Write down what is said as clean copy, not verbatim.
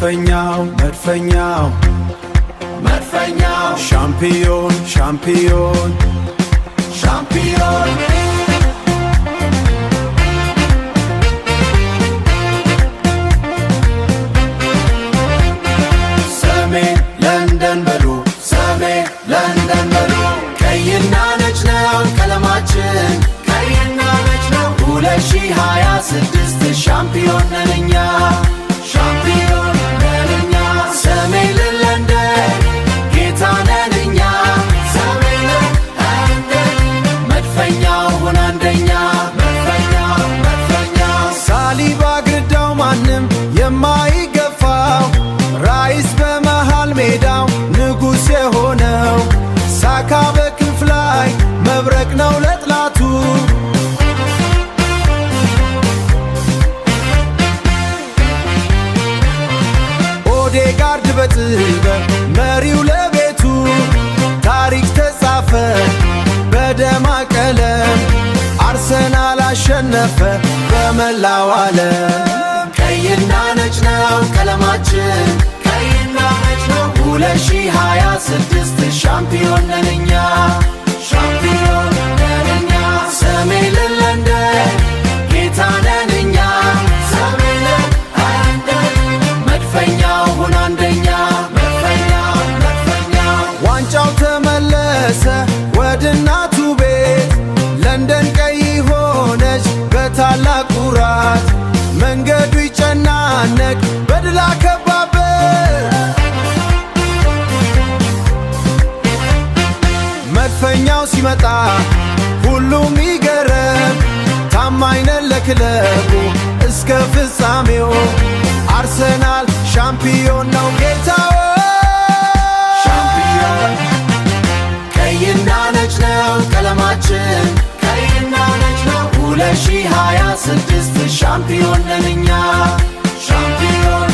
መድፈኛው መድፈኛው መድፈኛው ሻምፒዮን ሻምፒዮን ሻምፒዮን ሰሜን ለንደን በሉ ሰሜን ለንደን በሉ ቀይና ነጭ ነው ቀለማችን ቀይና ነጭ ነው 2026 ሻምፒዮን ነን እኛ ሻምፒዮን ነን እኛ ሰሜን ለንደን ጌታ ነን እኛ ሰሜን ለንደን መድፈኛው ሆነ አንደኛ መድፈኛው መድፈኛው ሳሊባ ግርዳው ማንም የማይገፋው ራይስ በመሃል ሜዳው ንጉሥ የሆነው ሳካ በክንፍ ላይ መብረቅ ነው ለጥላቱ ኦዴጋርድ በጥበብ መሪው ለቤቱ ታሪክ ተጻፈ በደማቅ ቀለም አርሰናል አሸነፈ በመላው ዓለም ቀይና ነጭ ነው ቀለማችን ቀይና ነጭ ነው 2026 ሻምፒዮን ነን እኛ ሻምፒዮን ነን እኛ ሰሜን ለንደን ጌታ ነን እኛ ሰሜን ለንደን መድፈኛው ሆነ አንደኛ መድፈኛው መድፈኛው ዋንጫው ተመለሰ ወደ እናቱ ቤት ለንደን ቀይ ሆነች በታላቅ ኩራት መንገዱ ይጨናነቅ በድል አከባበት መድፈኛው ሲመጣ ሁሉም ይገረም ታማኝ ነን ለክለቡ እስከ ፍጻሜው አርሰናል ሻምፒዮን ነው ጌታው ሻምፒዮን ቀይና ነጭ ነው ቀለማችን ቀይና ነጭ ነው 2026 ሻምፒዮን ነን እኛ ሻምፒዮን